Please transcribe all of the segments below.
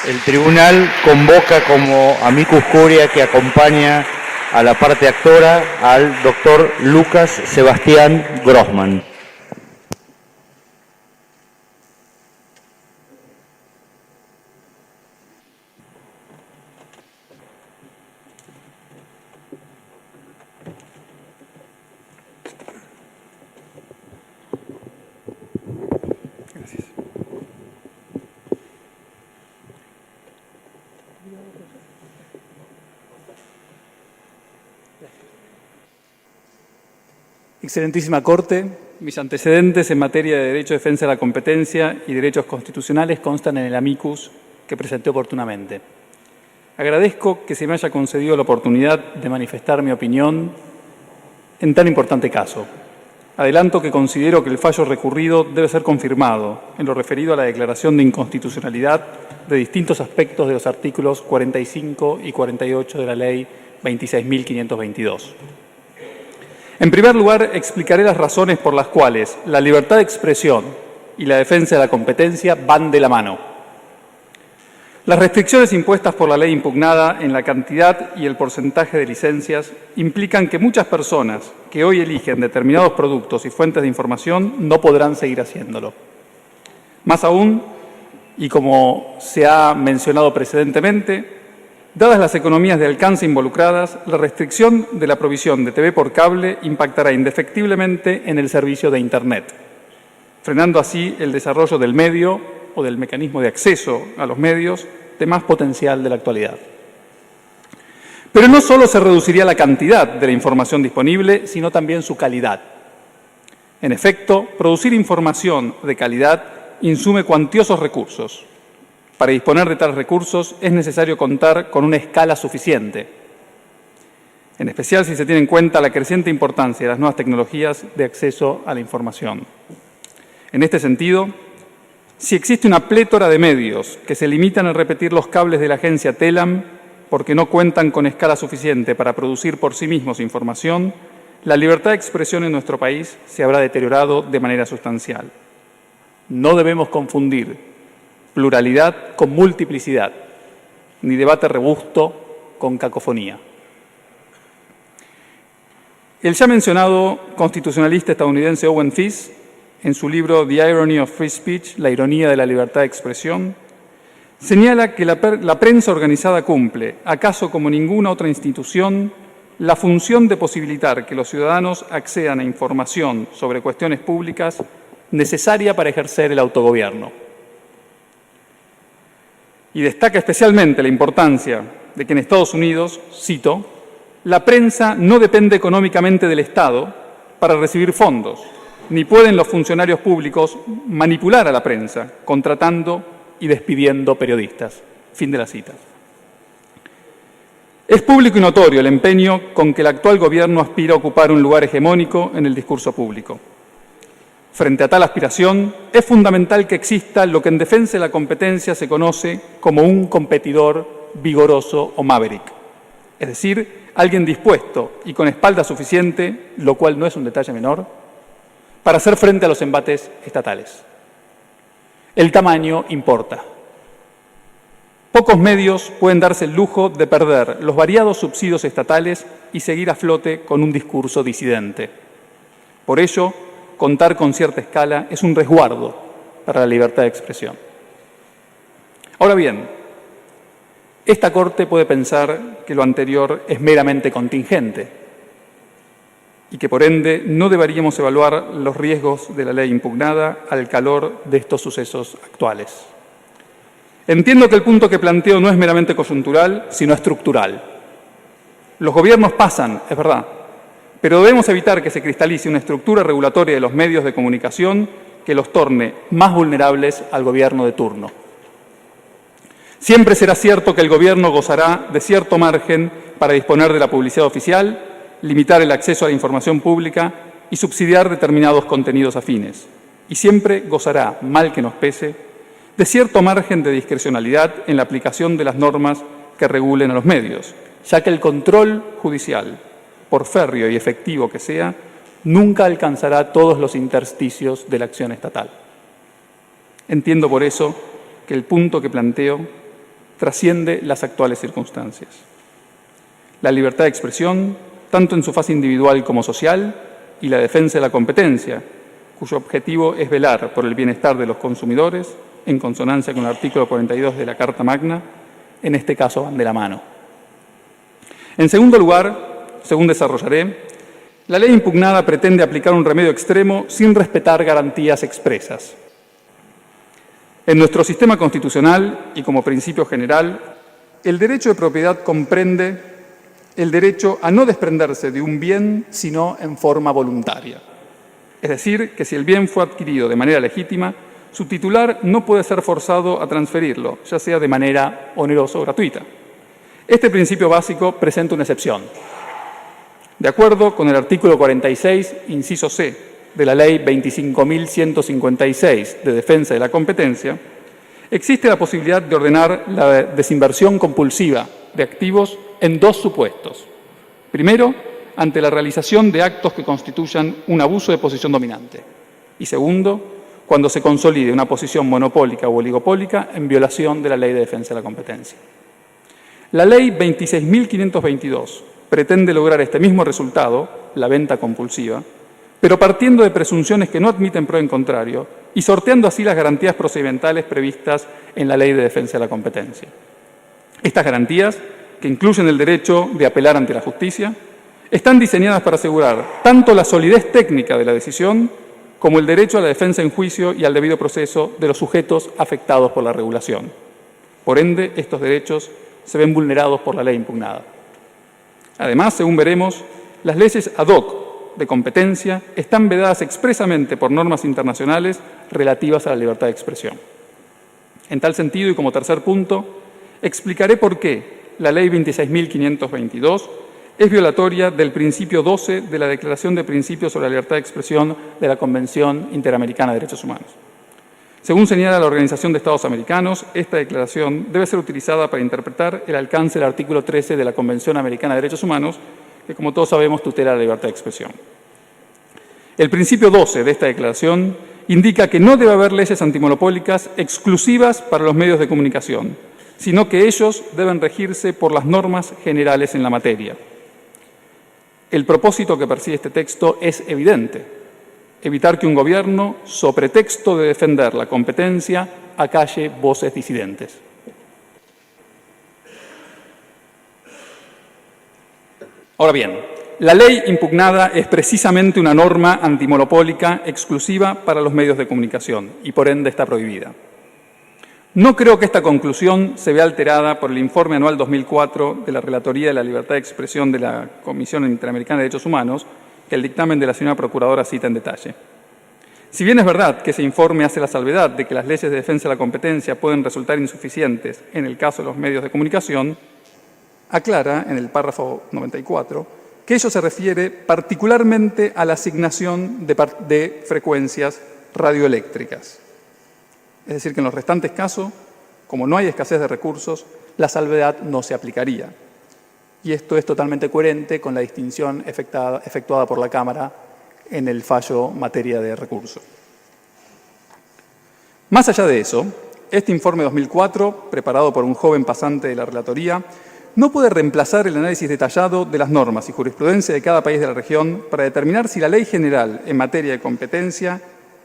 El tribunal convoca como amicus curiae que acompaña a la parte actora al doctor Lucas Sebastián Grossman. Excelentísima Corte, mis antecedentes en materia de derecho de defensa de la competencia y derechos constitucionales constan en el amicus que presenté oportunamente. Agradezco que se me haya concedido la oportunidad de manifestar mi opinión en tan importante caso. Adelanto que considero que el fallo recurrido debe ser confirmado en lo referido a la declaración de inconstitucionalidad de distintos aspectos de los artículos 45 y 48 de la Ley 26.522. En primer lugar, explicaré las razones por las cuales la libertad de expresión y la defensa de la competencia van de la mano. Las restricciones impuestas por la ley impugnada en la cantidad y el porcentaje de licencias implican que muchas personas que hoy eligen determinados productos y fuentes de información no podrán seguir haciéndolo. Más aún, y como se ha mencionado precedentemente, dadas las economías de alcance involucradas, la restricción de la provisión de TV por cable impactará indefectiblemente en el servicio de Internet, frenando así el desarrollo del medio o del mecanismo de acceso a los medios de más potencial de la actualidad. Pero no solo se reduciría la cantidad de la información disponible, sino también su calidad. En efecto, producir información de calidad insume cuantiosos recursos. Para disponer de tales recursos es necesario contar con una escala suficiente, en especial si se tiene en cuenta la creciente importancia de las nuevas tecnologías de acceso a la información. En este sentido, si existe una plétora de medios que se limitan a repetir los cables de la agencia Telam porque no cuentan con escala suficiente para producir por sí mismos información, la libertad de expresión en nuestro país se habrá deteriorado de manera sustancial. No debemos confundir pluralidad con multiplicidad, ni debate robusto con cacofonía. El ya mencionado constitucionalista estadounidense Owen Fish, en su libro The Irony of Free Speech, la ironía de la libertad de expresión, señala que la prensa organizada cumple, acaso como ninguna otra institución, la función de posibilitar que los ciudadanos accedan a información sobre cuestiones públicas necesaria para ejercer el autogobierno. Y destaca especialmente la importancia de que en Estados Unidos, cito, la prensa no depende económicamente del Estado para recibir fondos, ni pueden los funcionarios públicos manipular a la prensa, contratando y despidiendo periodistas. Fin de la cita. Es público y notorio el empeño con que el actual gobierno aspira a ocupar un lugar hegemónico en el discurso público. Frente a tal aspiración, es fundamental que exista lo que en defensa de la competencia se conoce como un competidor vigoroso o maverick, es decir, alguien dispuesto y con espalda suficiente, lo cual no es un detalle menor, para hacer frente a los embates estatales. El tamaño importa. Pocos medios pueden darse el lujo de perder los variados subsidios estatales y seguir a flote con un discurso disidente. Por ello, contar con cierta escala es un resguardo para la libertad de expresión. Ahora bien, esta Corte puede pensar que lo anterior es meramente contingente y que, por ende, no deberíamos evaluar los riesgos de la ley impugnada al calor de estos sucesos actuales. Entiendo que el punto que planteo no es meramente coyuntural, sino estructural. Los gobiernos pasan, es verdad, pero debemos evitar que se cristalice una estructura regulatoria de los medios de comunicación que los torne más vulnerables al gobierno de turno. Siempre será cierto que el gobierno gozará de cierto margen para disponer de la publicidad oficial, limitar el acceso a la información pública y subsidiar determinados contenidos afines. Y siempre gozará, mal que nos pese, de cierto margen de discrecionalidad en la aplicación de las normas que regulen a los medios, ya que el control judicial, por férreo y efectivo que sea, nunca alcanzará todos los intersticios de la acción estatal. Entiendo por eso que el punto que planteo trasciende las actuales circunstancias. La libertad de expresión, tanto en su fase individual como social, y la defensa de la competencia, cuyo objetivo es velar por el bienestar de los consumidores, en consonancia con el artículo 42 de la Carta Magna, en este caso van de la mano. En segundo lugar, según desarrollaré, la ley impugnada pretende aplicar un remedio extremo sin respetar garantías expresas. En nuestro sistema constitucional y como principio general, el derecho de propiedad comprende el derecho a no desprenderse de un bien sino en forma voluntaria. Es decir, que si el bien fue adquirido de manera legítima, su titular no puede ser forzado a transferirlo, ya sea de manera onerosa o gratuita. Este principio básico presenta una excepción. De acuerdo con el artículo 46, inciso C, de la Ley 25.156 de Defensa de la Competencia, existe la posibilidad de ordenar la desinversión compulsiva de activos en dos supuestos. Primero, ante la realización de actos que constituyan un abuso de posición dominante. Y segundo, cuando se consolide una posición monopólica o oligopólica en violación de la Ley de Defensa de la Competencia. La Ley 26.522 pretende lograr este mismo resultado, la venta compulsiva, pero partiendo de presunciones que no admiten prueba en contrario y sorteando así las garantías procedimentales previstas en la Ley de Defensa de la Competencia. Estas garantías, que incluyen el derecho de apelar ante la justicia, están diseñadas para asegurar tanto la solidez técnica de la decisión como el derecho a la defensa en juicio y al debido proceso de los sujetos afectados por la regulación. Por ende, estos derechos se ven vulnerados por la ley impugnada. Además, según veremos, las leyes ad hoc de competencia están vedadas expresamente por normas internacionales relativas a la libertad de expresión. En tal sentido, y como tercer punto, explicaré por qué la Ley 26.522 es violatoria del principio 12 de la Declaración de Principios sobre la Libertad de Expresión de la Convención Interamericana de Derechos Humanos. Según señala la Organización de Estados Americanos, esta declaración debe ser utilizada para interpretar el alcance del artículo 13 de la Convención Americana de Derechos Humanos, que, como todos sabemos, tutela la libertad de expresión. El principio 12 de esta declaración indica que no debe haber leyes antimonopólicas exclusivas para los medios de comunicación, sino que ellos deben regirse por las normas generales en la materia. El propósito que persigue este texto es evidente: evitar que un gobierno, so pretexto de defender la competencia, acalle voces disidentes. Ahora bien, la ley impugnada es precisamente una norma antimonopólica exclusiva para los medios de comunicación y por ende está prohibida. No creo que esta conclusión se vea alterada por el informe anual 2004 de la Relatoría de la Libertad de Expresión de la Comisión Interamericana de Derechos Humanos, que el dictamen de la señora Procuradora cita en detalle. Si bien es verdad que ese informe hace la salvedad de que las leyes de defensa de la competencia pueden resultar insuficientes en el caso de los medios de comunicación, aclara en el párrafo 94 que ello se refiere particularmente a la asignación de frecuencias radioeléctricas. Es decir, que en los restantes casos, como no hay escasez de recursos, la salvedad no se aplicaría. Y esto es totalmente coherente con la distinción efectuada por la Cámara en el fallo materia de recurso. Más allá de eso, este informe 2004, preparado por un joven pasante de la Relatoría, no puede reemplazar el análisis detallado de las normas y jurisprudencia de cada país de la región para determinar si la ley general en materia de competencia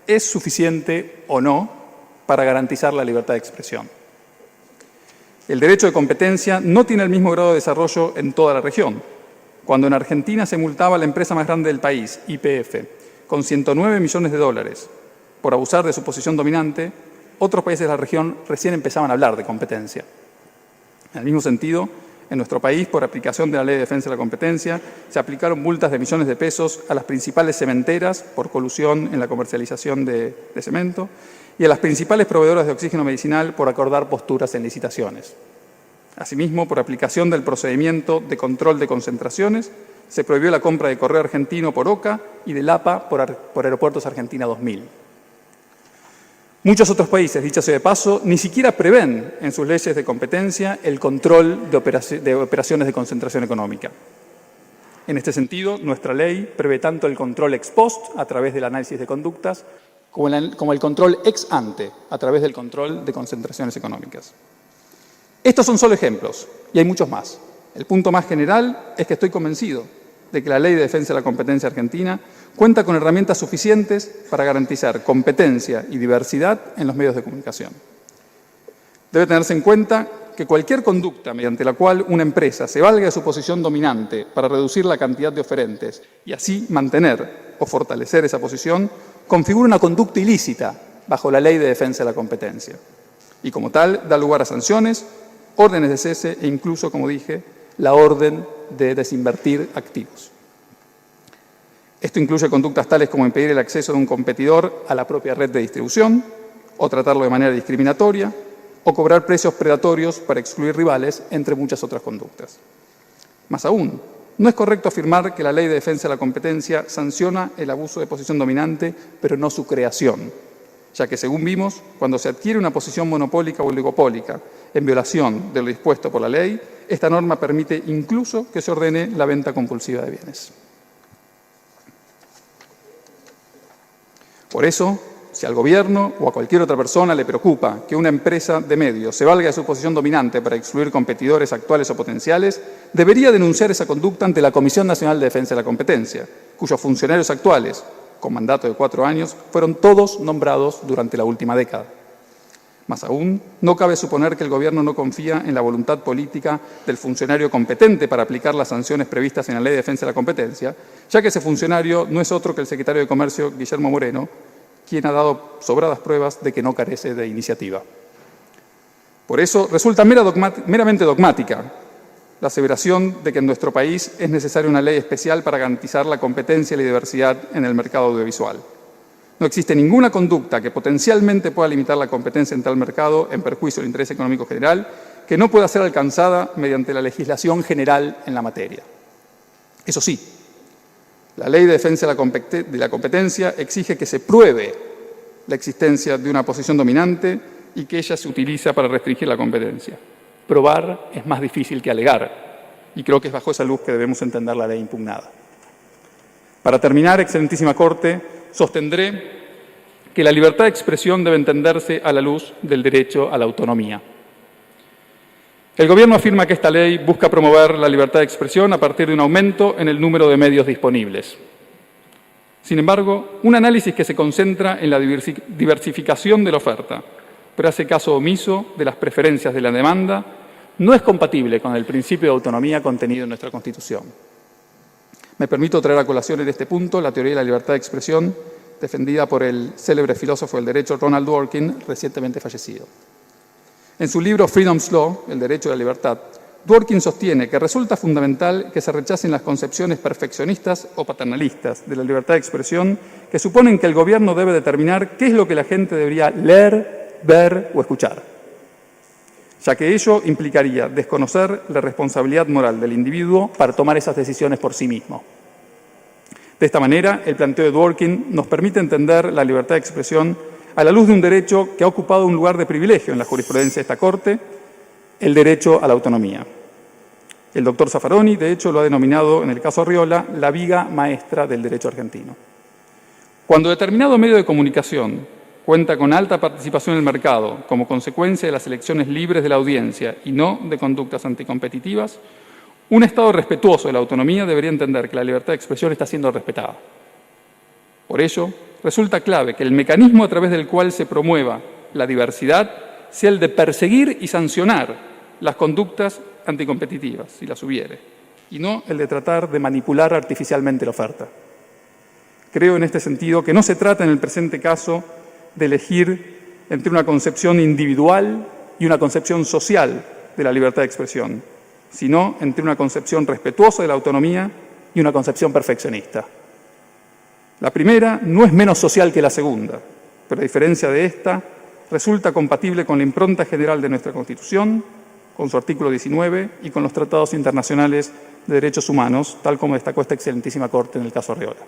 es suficiente o no para garantizar la libertad de expresión. El derecho de competencia no tiene el mismo grado de desarrollo en toda la región. Cuando en Argentina se multaba a la empresa más grande del país, YPF, con 109 millones de dólares por abusar de su posición dominante, otros países de la región recién empezaban a hablar de competencia. En el mismo sentido, en nuestro país, por aplicación de la Ley de Defensa de la Competencia, se aplicaron multas de millones de pesos a las principales cementeras por colusión en la comercialización de cemento y a las principales proveedoras de oxígeno medicinal por acordar posturas en licitaciones. Asimismo, por aplicación del procedimiento de control de concentraciones, se prohibió la compra de Correo Argentino por OCA y del APA por Aeropuertos Argentina 2000. Muchos otros países, dicho sea de paso, ni siquiera prevén en sus leyes de competencia el control de operaciones de concentración económica. En este sentido, nuestra ley prevé tanto el control ex post, a través del análisis de conductas, como el control ex ante, a través del control de concentraciones económicas. Estos son solo ejemplos, y hay muchos más. El punto más general es que estoy convencido de que la Ley de Defensa de la Competencia Argentina cuenta con herramientas suficientes para garantizar competencia y diversidad en los medios de comunicación. Debe tenerse en cuenta que cualquier conducta mediante la cual una empresa se valga de su posición dominante para reducir la cantidad de oferentes y así mantener o fortalecer esa posición, configura una conducta ilícita bajo la Ley de Defensa de la Competencia. Y como tal, da lugar a sanciones, órdenes de cese e incluso, como dije, la orden de desinvertir activos. Esto incluye conductas tales como impedir el acceso de un competidor a la propia red de distribución, o tratarlo de manera discriminatoria, o cobrar precios predatorios para excluir rivales, entre muchas otras conductas. Más aún, no es correcto afirmar que la Ley de Defensa de la Competencia sanciona el abuso de posición dominante, pero no su creación, ya que, según vimos, cuando se adquiere una posición monopólica o oligopólica en violación de lo dispuesto por la ley, esta norma permite incluso que se ordene la venta compulsiva de bienes. Por eso, si al Gobierno o a cualquier otra persona le preocupa que una empresa de medios se valga de su posición dominante para excluir competidores actuales o potenciales, debería denunciar esa conducta ante la Comisión Nacional de Defensa de la Competencia, cuyos funcionarios actuales, con mandato de 4 años, fueron todos nombrados durante la última década. Más aún, no cabe suponer que el Gobierno no confía en la voluntad política del funcionario competente para aplicar las sanciones previstas en la Ley de Defensa de la Competencia, ya que ese funcionario no es otro que el secretario de Comercio, Guillermo Moreno, quien ha dado sobradas pruebas de que no carece de iniciativa. Por eso, resulta meramente dogmática la aseveración de que en nuestro país es necesaria una ley especial para garantizar la competencia y la diversidad en el mercado audiovisual. No existe ninguna conducta que potencialmente pueda limitar la competencia en tal mercado en perjuicio del interés económico general que no pueda ser alcanzada mediante la legislación general en la materia. Eso sí, la Ley de Defensa de la Competencia exige que se pruebe la existencia de una posición dominante y que ella se utiliza para restringir la competencia. Probar es más difícil que alegar, y creo que es bajo esa luz que debemos entender la ley impugnada. Para terminar, excelentísima Corte, sostendré que la libertad de expresión debe entenderse a la luz del derecho a la autonomía. El Gobierno afirma que esta ley busca promover la libertad de expresión a partir de un aumento en el número de medios disponibles. Sin embargo, un análisis que se concentra en la diversificación de la oferta, pero hace caso omiso de las preferencias de la demanda, no es compatible con el principio de autonomía contenido en nuestra Constitución. Me permito traer a colación en este punto la teoría de la libertad de expresión defendida por el célebre filósofo del derecho Ronald Dworkin, recientemente fallecido. En su libro Freedom's Law, El derecho a la libertad, Dworkin sostiene que resulta fundamental que se rechacen las concepciones perfeccionistas o paternalistas de la libertad de expresión que suponen que el Gobierno debe determinar qué es lo que la gente debería leer, ver o escuchar, ya que ello implicaría desconocer la responsabilidad moral del individuo para tomar esas decisiones por sí mismo. De esta manera, el planteo de Dworkin nos permite entender la libertad de expresión a la luz de un derecho que ha ocupado un lugar de privilegio en la jurisprudencia de esta Corte, el derecho a la autonomía. El doctor Zaffaroni, de hecho, lo ha denominado, en el caso Arriola, la viga maestra del derecho argentino. Cuando determinado medio de comunicación cuenta con alta participación en el mercado como consecuencia de las elecciones libres de la audiencia y no de conductas anticompetitivas, un Estado respetuoso de la autonomía debería entender que la libertad de expresión está siendo respetada. Por ello, resulta clave que el mecanismo a través del cual se promueva la diversidad sea el de perseguir y sancionar las conductas anticompetitivas, si las hubiere, y no el de tratar de manipular artificialmente la oferta. Creo en este sentido que no se trata en el presente caso de elegir entre una concepción individual y una concepción social de la libertad de expresión, sino entre una concepción respetuosa de la autonomía y una concepción perfeccionista. La primera no es menos social que la segunda, pero a diferencia de esta, resulta compatible con la impronta general de nuestra Constitución, con su artículo 19 y con los tratados internacionales de derechos humanos, tal como destacó esta excelentísima Corte en el caso Arriola.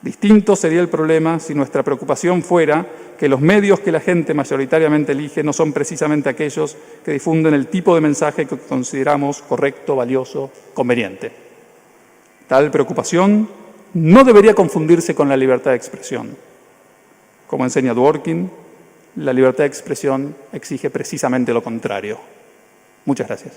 Distinto sería el problema si nuestra preocupación fuera que los medios que la gente mayoritariamente elige no son precisamente aquellos que difunden el tipo de mensaje que consideramos correcto, valioso, conveniente. Tal preocupación no debería confundirse con la libertad de expresión. Como enseña Dworkin, la libertad de expresión exige precisamente lo contrario. Muchas gracias.